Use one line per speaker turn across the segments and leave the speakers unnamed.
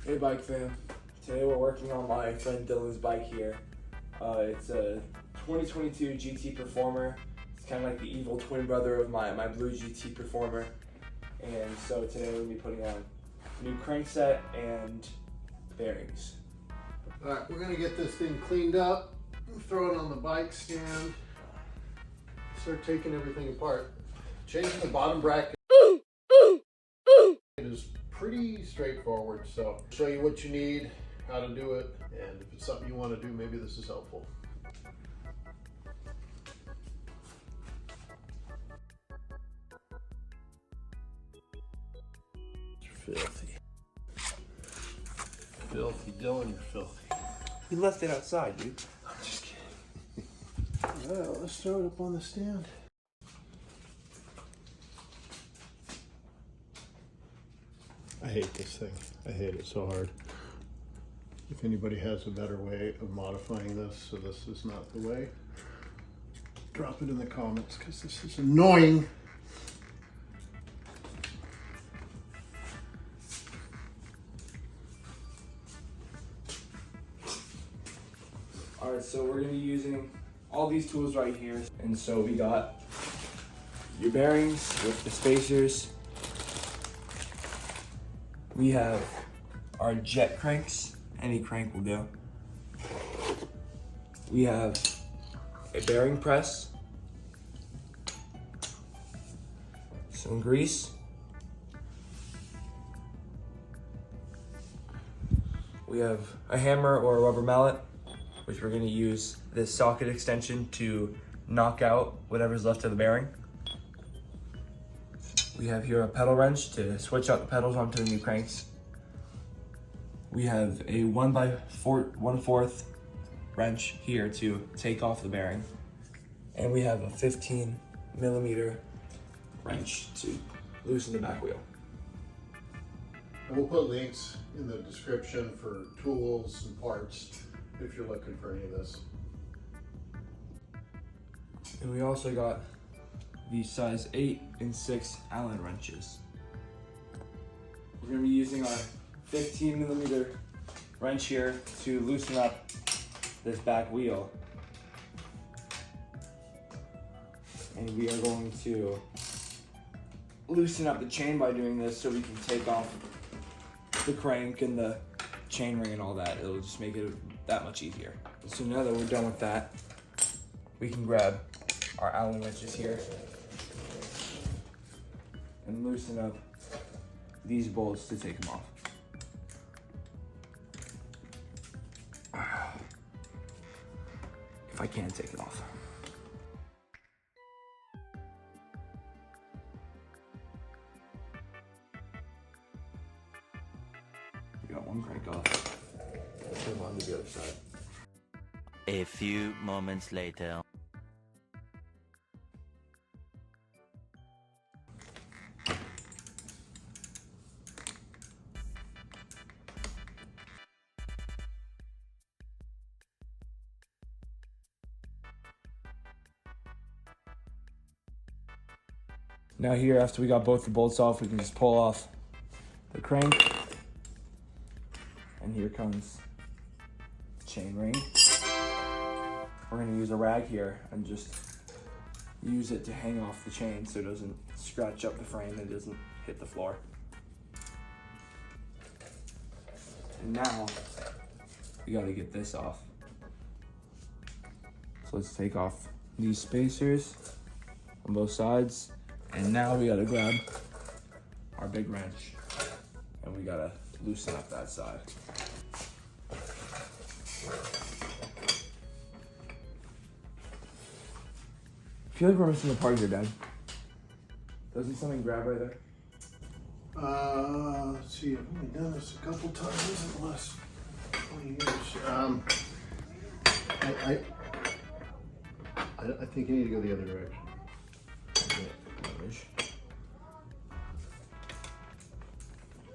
Hey bike fam, today we're working on my friend Dylan's bike here. It's a 2022 GT Performer. It's kind of like the evil twin brother of my blue GT Performer. And so today we're going to be putting on new crankset and bearings.
Alright, we're going to get this thing cleaned up, throw it on the bike stand, start taking everything apart. Changing the bottom bracket is pretty straightforward, so I'll show you what you need, how to do it, and if it's something you want to do, maybe this is helpful. You're filthy. Filthy, Dylan, you're filthy.
You left it outside, dude.
I'm just kidding. Well, let's throw it up on the stand. I hate this thing. I hate it so hard. If anybody has a better way of modifying this so this is not the way, drop it in the comments because this is annoying.
Alright, so we're going to be using all these tools right here. And so we got your bearings with the spacers. We have our jet cranks, any crank will do. We have a bearing press, some grease, we have a hammer or a rubber mallet, which we're going to use this socket extension to knock out whatever's left of the bearing. We have here a pedal wrench to switch out the pedals onto the new cranks. We have a 1/4 wrench here to take off the bearing. And we have a 15mm wrench to loosen the back wheel.
And we'll put links in the description for tools and parts if you're looking for any of this.
And we also got the size 8 and 6 Allen wrenches. We're going to be using our 15mm wrench here to loosen up this back wheel. And we are going to loosen up the chain by doing this so we can take off the crank and the chain ring and all that. It'll just make it that much easier. So now that we're done with that, we can grab our Allen wrenches here and loosen up these bolts to take them off. If I can take it off. We got one crank off. Let's move on to the other side.
A few moments later.
Now here, after we got both the bolts off, we can just pull off the crank. And here comes the chain ring. We're gonna use a rag here and just use it to hang off the chain so it doesn't scratch up the frame and it doesn't hit the floor. And now, we gotta get this off. So let's take off these spacers on both sides. And now we gotta grab our big wrench and we gotta loosen up that side. I feel like we're missing a part here, Dad. Doesn't something grab right there?
Let's see, I've only done this a couple times in the last 20 years. I think you need to go the other direction.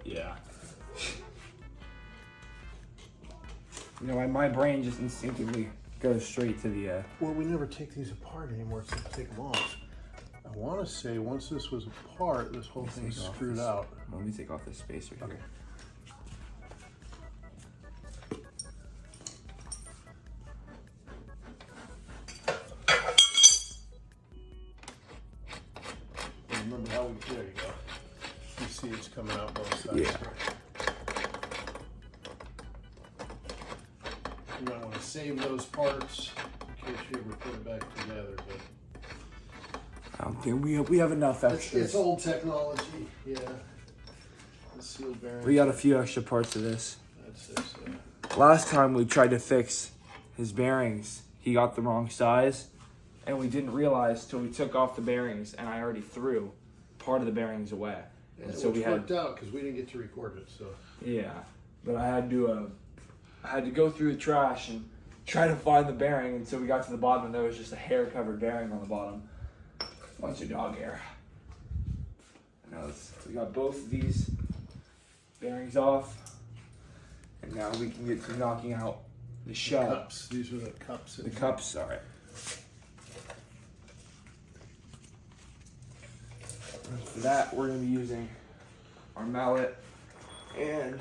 Yeah. You know, my brain just instinctively goes straight to the...
Well, we never take these apart anymore except to take them off. I want to say once this was apart, this whole thing's screwed out.
Let me take off this spacer here.
Okay. see it's coming out both sides.
Yeah.
You might want to save those parts in case you ever put it back together. But
I don't think we have enough extras.
it's old technology, yeah. The sealed bearing.
We got a few extra parts of this.
That's this.
Last time we tried to fix his bearings, he got the wrong size, and we didn't realize till we took off the bearings, and I already threw part of the bearings away.
And
And so we had
worked out because we didn't get to record it. So
yeah, but I had to go through the trash and try to find the bearing, and so we got to the bottom, and there was just a hair-covered bearing on the bottom. Bunch of dog hair. Now we got both of these bearings off, and now we can get to knocking out the shell.
cups. These are the cups.
The cups, all right. For that, we're going to be using our mallet and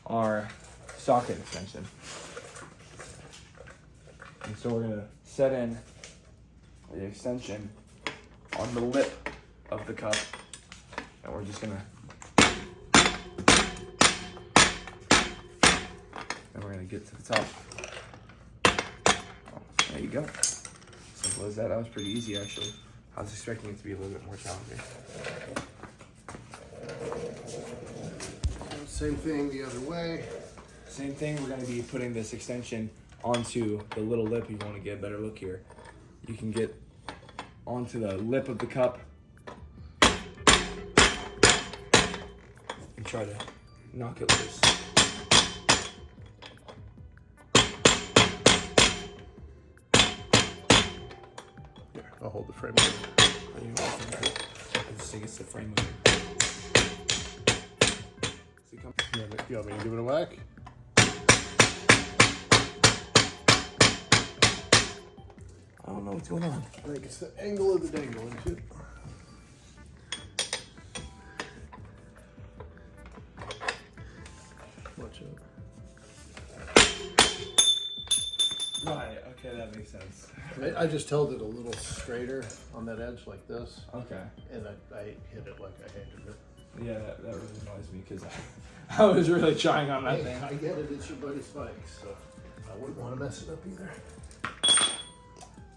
our socket extension. And so we're going to set in the extension on the lip of the cup, and we're just going to get to the top. Oh, there you go. Simple as that. That was pretty easy, actually. I was expecting it to be a little bit more challenging.
Same thing the other way.
Same thing, we're going to be putting this extension onto the little lip. If you want to get a better look here, you can get onto the lip of the cup and try to knock it loose.
I'll hold the frame.
I just think it's the frame of it.
You want me to give it a whack?
I don't know what's going on.
I think it's the angle of the dangle, isn't it? Watch out.
Right, okay, that makes sense.
I just held it a little straighter on that edge like this,
Okay.
and I hit it like I hated it.
Yeah, that really annoys me because I was really trying on that thing.
I get it, it's your buddy's bike, so I wouldn't want to mess it up either.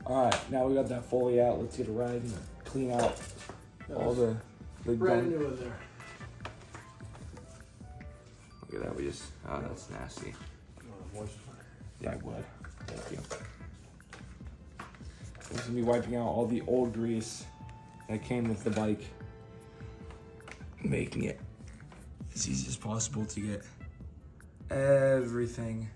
Alright, now we got that Foley out. Let's get a rag and clean out all the
Brand
gunk.
new in there.
Look at that, we just, oh, that's nasty.
You want a moist one?
Yeah, I would. Thank you. We're just gonna be wiping out all the old grease that came with the bike, making it as easy as possible to get everything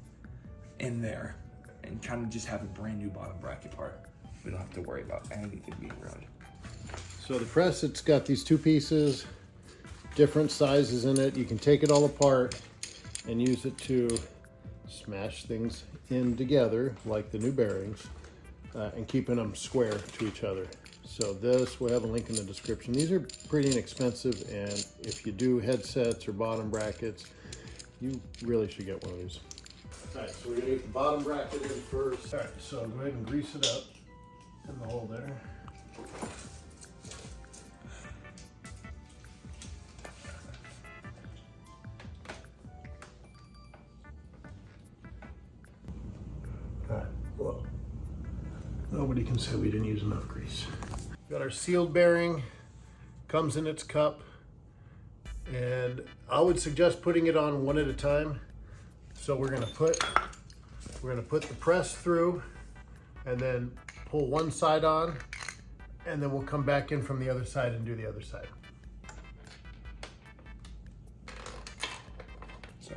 in there and kind of just have a brand new bottom bracket part. We don't have to worry about anything being ruined.
So the press, it's got these two pieces, different sizes in it. You can take it all apart and use it to smash things in together, like the new bearings, and keeping them square to each other. So this, we'll have a link in the description. These are pretty inexpensive, and if you do headsets or bottom brackets, you really should get one of these. All right, so we're gonna get the bottom bracket in first. All right, so go ahead and grease it up in the hole there. All right, well, nobody can say we didn't use enough grease. Got our sealed bearing, comes in its cup, and I would suggest putting it on one at a time. So we're gonna put the press through and then pull one side on, and then we'll come back in from the other side and do the other side.
So,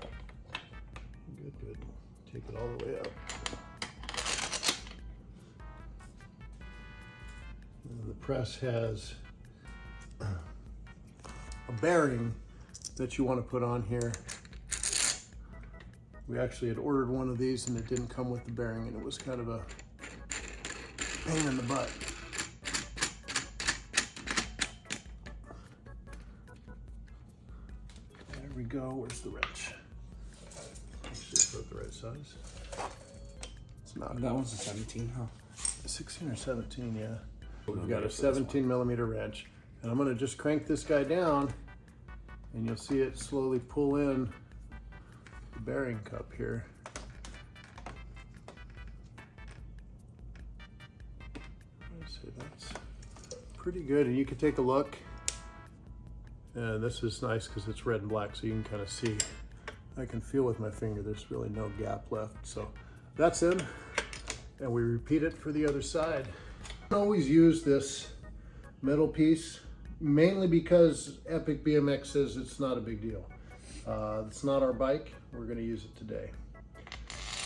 Good, good. Take it all the way up. And the press has a bearing that you want to put on here. We actually had ordered one of these and it didn't come with the bearing, and it was kind of a pain in the butt. There we go. Where's the wrench? Actually, put the right size. It's not.
that one's a 17, huh?
16 or 17, yeah. We've got a 17 millimeter wrench, and I'm gonna just crank this guy down and you'll see it slowly pull in the bearing cup here. Let's see, that's pretty good, and you can take a look. And this is nice because it's red and black, so you can kind of see. I can feel with my finger there's really no gap left. So that's in, and we repeat it for the other side. I always use this metal piece, mainly because Epic BMX says it's not a big deal. It's not our bike, we're gonna use it today.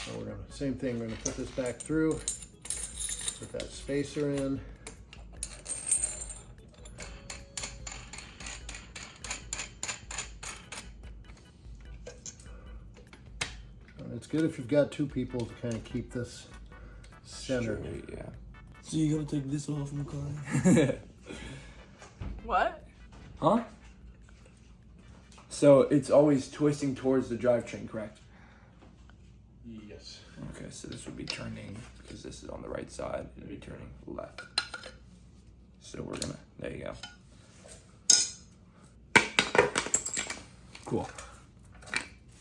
So we're gonna, same thing, we're gonna put this back through, put that spacer in. It's good if you've got two people to kind of keep this centered.
Straight, yeah. So you gotta take this off, McCartney.
What?
Huh? So it's always twisting towards the drivetrain, correct?
Yes.
Okay, so this would be turning, because this is on the right side, it'd be turning left. So we're gonna, there you go. Cool.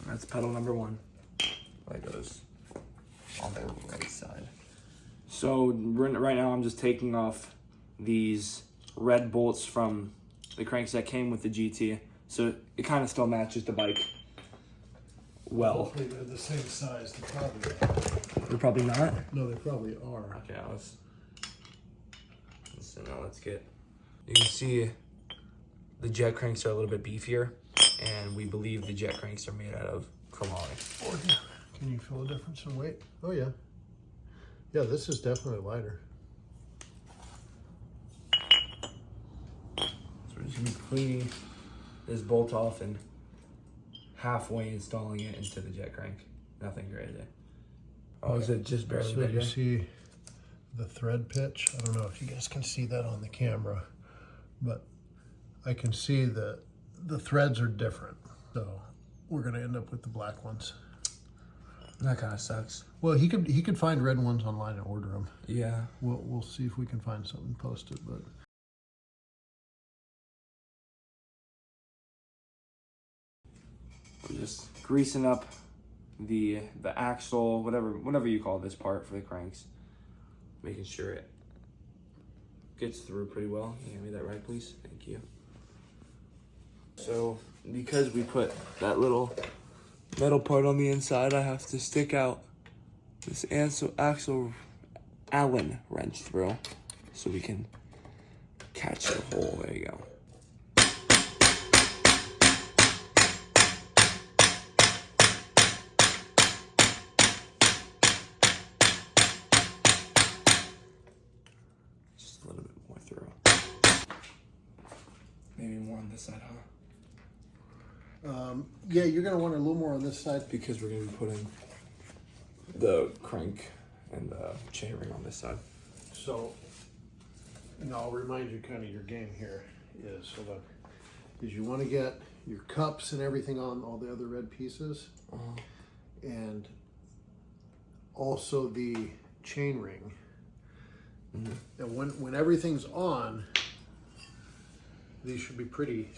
That's pedal number 1. That goes on the right side. So right now I'm just taking off these red bolts from the cranks that came with the GT. So it kind of still matches the bike well.
Hopefully they're the same size.
They're probably not?
No, they probably are.
Okay, so now let's get, you can see the jet cranks are a little bit beefier, and we believe the jet cranks are made out of chromoly.
Can you feel a difference in weight? Oh yeah. Yeah, this is definitely lighter.
So we're just gonna be cleaning this bolt off and halfway installing it into the jet crank. Nothing crazy. Oh, is it just barely
So
bigger?
you see the thread pitch? I don't know if you guys can see that on the camera, but I can see that the threads are different. So we're gonna end up with the black ones.
That kind of sucks.
Well, he could find red ones online and order them.
Yeah.
We'll see if we can find something posted, but.
We're just greasing up the axle, whatever you call this part for the cranks. Making sure it gets through pretty well. Can you hand me that right, please? Thank you. So, because we put that little metal part on the inside, I have to stick out this axle Allen wrench through so we can catch the hole. There you go. Just a little bit more through. Maybe more on this side, huh?
Yeah, you're gonna want a little more on this side.
Because we're gonna be putting the crank and the chain ring on this side.
So, and I'll remind you kind of your game here is, hold on, is you want to get your cups and everything on all the other red pieces, and also the chain ring. And when everything's on, these should be pretty.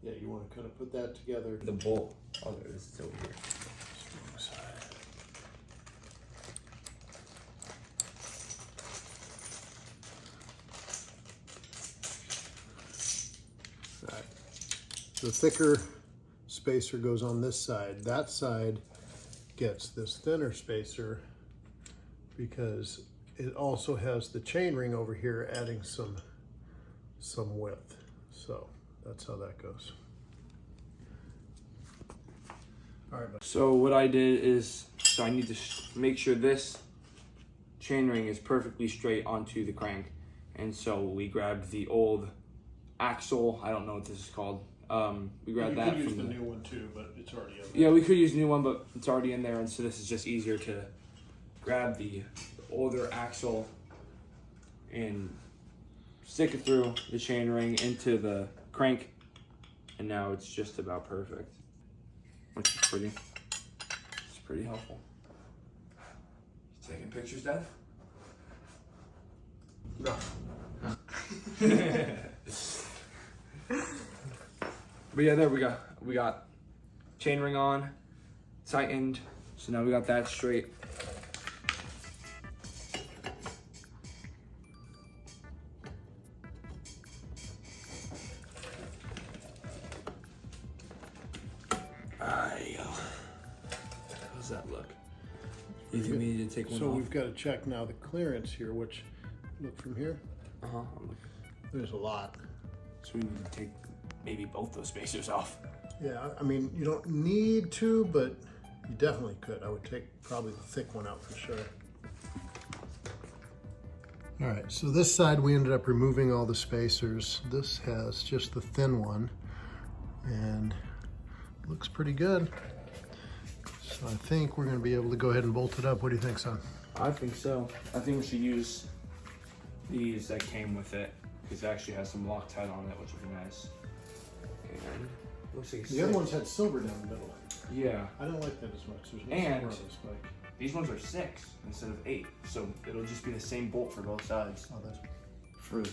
Yeah, you want to kind of put that together.
The bolt. Oh, there it is. It's over here.
Right. The thicker spacer goes on this side. That side gets this thinner spacer because it also has the chain ring over here adding some width. So that's how that goes. All right, buddy.
So what I did is, I need to make sure this chain ring is perfectly straight onto the crank. And so we grabbed the old axle, I don't know what this is called. We grabbed that from the
new one too, but it's already in there.
Yeah, we could use a new one, but it's already in there, and so this is just easier to grab the older axle and stick it through the chain ring into the crank, and now it's just about perfect. Which is it's pretty helpful. You taking pictures, Dad?
No.
But yeah, there we go. We got chain ring on, tightened. So now we got that straight. There you go. How's that look? You think we need to take one
So
off?
we've got to check now the clearance here, which, look from here,
Uh-huh.
there's a lot.
So we need to take maybe both those spacers off.
Yeah, I mean, you don't need to, but you definitely could. I would take probably the thick one out for sure. All right, so this side we ended up removing all the spacers. This has just the thin one and looks pretty good. So I think we're gonna be able to go ahead and bolt it up. What do you think, son?
I think so. I think we should use these that came with it because it actually has some Loctite on it, which would be nice. Okay, and looks like
The other ones had silver down the middle.
Yeah.
I don't like that as much. There's no
And
silver on this bike.
these ones are 6 instead of 8, so it'll just be the same bolt for both sides.
Oh, that's
For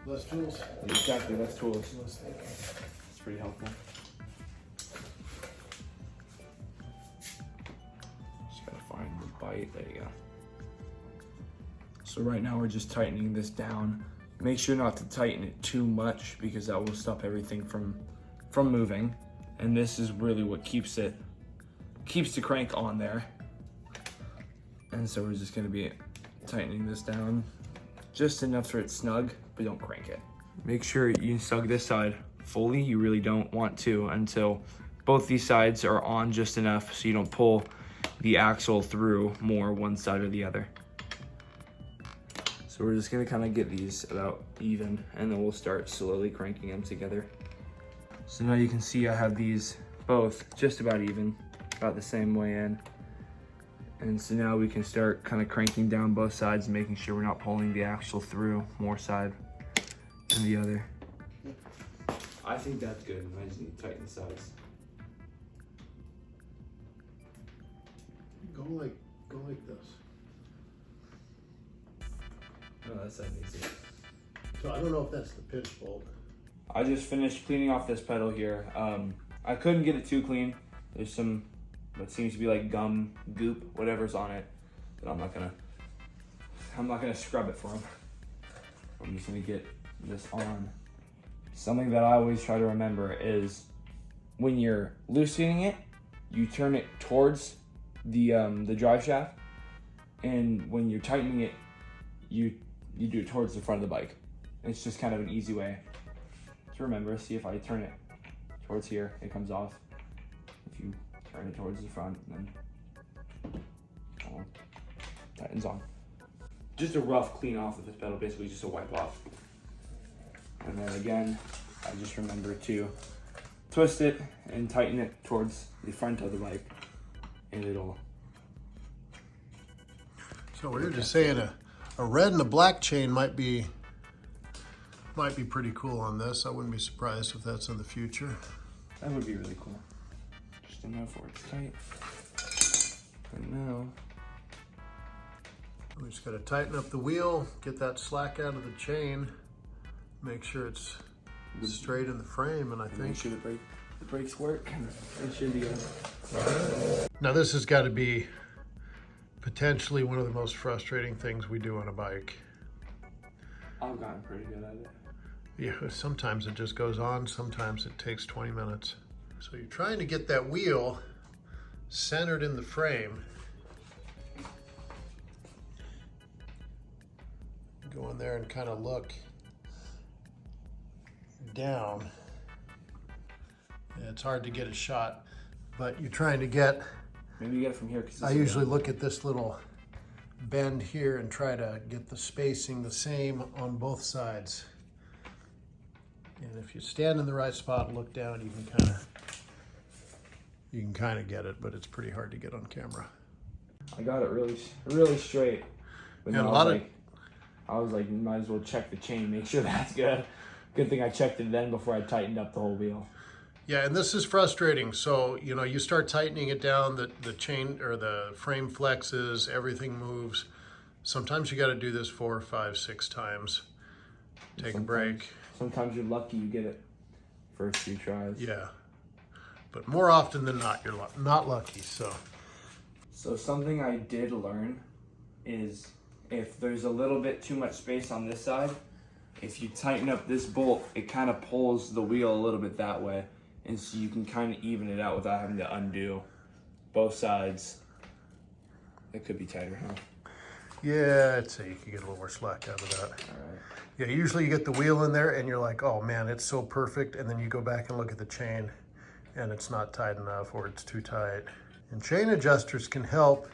less tools.
exactly, that's tools.
Less thick.
It's pretty helpful. Just gotta find the bite. There you go. So right now we're just tightening this down. Make sure not to tighten it too much because that will stop everything from moving. And this is really what keeps the crank on there. And so we're just gonna be tightening this down just enough for it snug, but don't crank it. Make sure you snug this side fully. You really don't want to until both these sides are on just enough so you don't pull the axle through more one side or the other. So we're just gonna kind of get these about even and then we'll start slowly cranking them together. So now you can see I have these both just about even, about the same way in. And so now we can start kind of cranking down both sides and making sure we're not pulling the axle through more side than the other. I think that's good. I just need to tighten the sides.
Go like this.
No, that's not easy.
So I don't know if that's the pinch bolt.
I just finished cleaning off this pedal here. I couldn't get it too clean. There's some what seems to be like gum, goop, whatever's on it. But I'm not gonna scrub it for him. I'm just gonna get this on. Something that I always try to remember is when you're loosening it, you turn it towards the drive shaft, and when you're tightening it, you do it towards the front of the bike. It's just kind of an easy way to remember. See, if I turn it towards here, it comes off. If you turn it towards the front, then tightens on. Just a rough clean off of this pedal, basically just a wipe off. And then again, I just remember to twist it and tighten it towards the front of the bike, and it'll.
So we were just saying a red and a black chain might be pretty cool on this. I wouldn't be surprised if that's in the future.
That would be really cool. Just enough where it's tight. And now,
We just got to tighten up the wheel, get that slack out of the chain, make sure it's straight in the frame, and I
make
think.
sure the brakes work. It should be good.
Now this has got to be potentially one of the most frustrating things we do on a bike.
I've gotten pretty good at it.
Yeah, sometimes it just goes on, sometimes it takes 20 minutes. So you're trying to get that wheel centered in the frame. Go in there and kind of look down. Yeah, it's hard to get a shot, but you're trying to get,
Maybe you get it from here. Cause
I usually look at this little bend here and try to get the spacing the same on both sides. And if you stand in the right spot and look down, you can kind of get it, but it's pretty hard to get on camera.
I got it really straight. But
Yeah,
now I was like, might as well check the chain, make sure that's good. Good thing I checked it then before I tightened up the whole wheel.
Yeah, and this is frustrating. So, you know, you start tightening it down, the chain or the frame flexes, everything moves. Sometimes you got to do this 4, 5, 6 times. Take a break.
Sometimes you're lucky you get it first few tries.
Yeah. But more often than not, you're not lucky, so.
So something I did learn is if there's a little bit too much space on this side, if you tighten up this bolt, it kind of pulls the wheel a little bit that way. And so you can kind of even it out without having to undo both sides. It could be tighter, huh?
Yeah, I'd say you could get a little more slack out of that.
All right.
Yeah, usually you get the wheel in there and you're like, oh man, it's so perfect. And then you go back and look at the chain and it's not tight enough or it's too tight. And chain adjusters can help,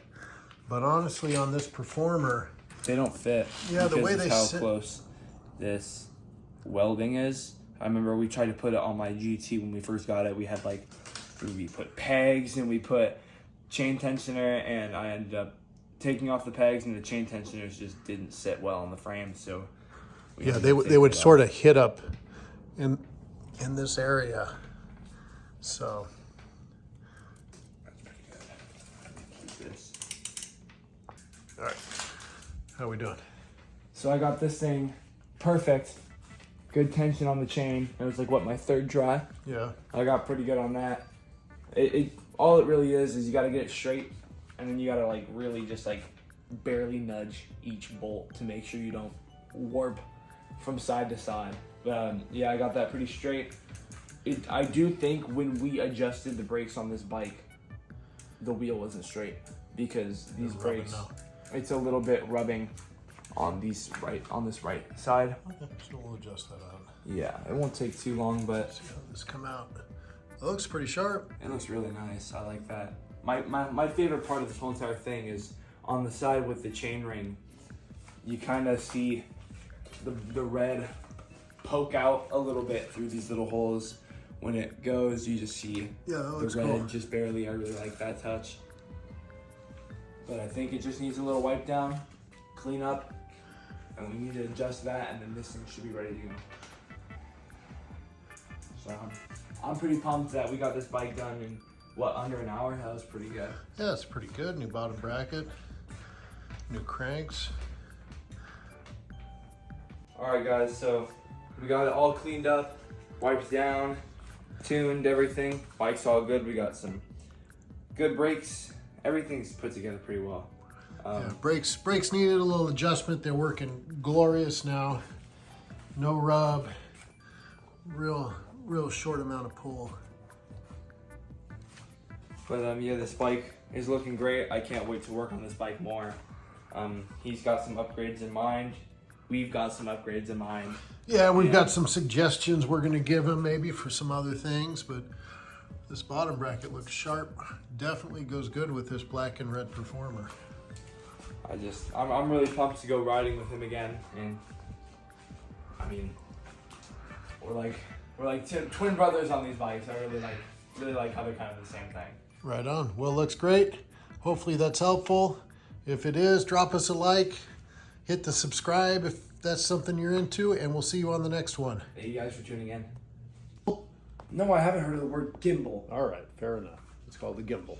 but honestly on this Performer,
They don't fit.
Yeah, the
because
way
of
they
how
sit.
close this welding is. I remember we tried to put it on my GT when we first got it. We had like, we put pegs and we put chain tensioner, and I ended up taking off the pegs and the chain tensioners just didn't sit well on the frame. So we
yeah,
ended
they
up
would
taking it
sort
off.
of hit up in this area. So
That's pretty good. Keep this.
all right, how we doing?
So I got this thing perfect. Good tension on the chain. It was like, what, my third try?
Yeah,
I got pretty good on that. All it really is you got to get it straight, and then you got to like really just like barely nudge each bolt to make sure you don't warp from side to side. But yeah, I got that pretty straight. I do think when we adjusted the brakes on this bike, the wheel wasn't straight because these
It's rubbing
brakes,
now.
it's a little bit rubbing on this right side.
Okay, so we'll adjust that out.
Yeah, it won't take too long, but
See how this come out. It looks pretty sharp.
it looks really nice. I like that. My favorite part of this whole entire thing is on the side with the chain ring. You kind of see the red poke out a little bit through these little holes. When it goes, you just see
Yeah, that
the
looks
red
cool.
just barely. I really like that touch. But I think it just needs a little wipe down, clean up, and we need to adjust that, and then this thing should be ready to go. So I'm pretty pumped that we got this bike done in under an hour. That was pretty good.
Yeah, it's pretty good. New bottom bracket, new cranks.
All right, guys. So we got it all cleaned up, wiped down, tuned everything. Bike's all good. We got some good brakes. Everything's put together pretty well.
Yeah, brakes needed a little adjustment. They're working glorious now. No rub. Real short amount of pull.
But yeah, this bike is looking great. I can't wait to work on this bike more. He's got some upgrades in mind. We've got some upgrades in mind.
Yeah, we've got some suggestions we're gonna give him maybe for some other things, but this bottom bracket looks sharp. Definitely goes good with this black and red Performer.
I'm really pumped to go riding with him again. And I mean, we're like twin brothers on these bikes. I really like how they're kind of the same thing.
Right on. Well, looks great. Hopefully that's helpful. If it is, drop us a like, hit the subscribe if that's something you're into, and we'll see you on the next one.
Thank you guys for tuning in. No, I haven't heard of the word gimbal.
All right, fair enough. It's called the gimbal.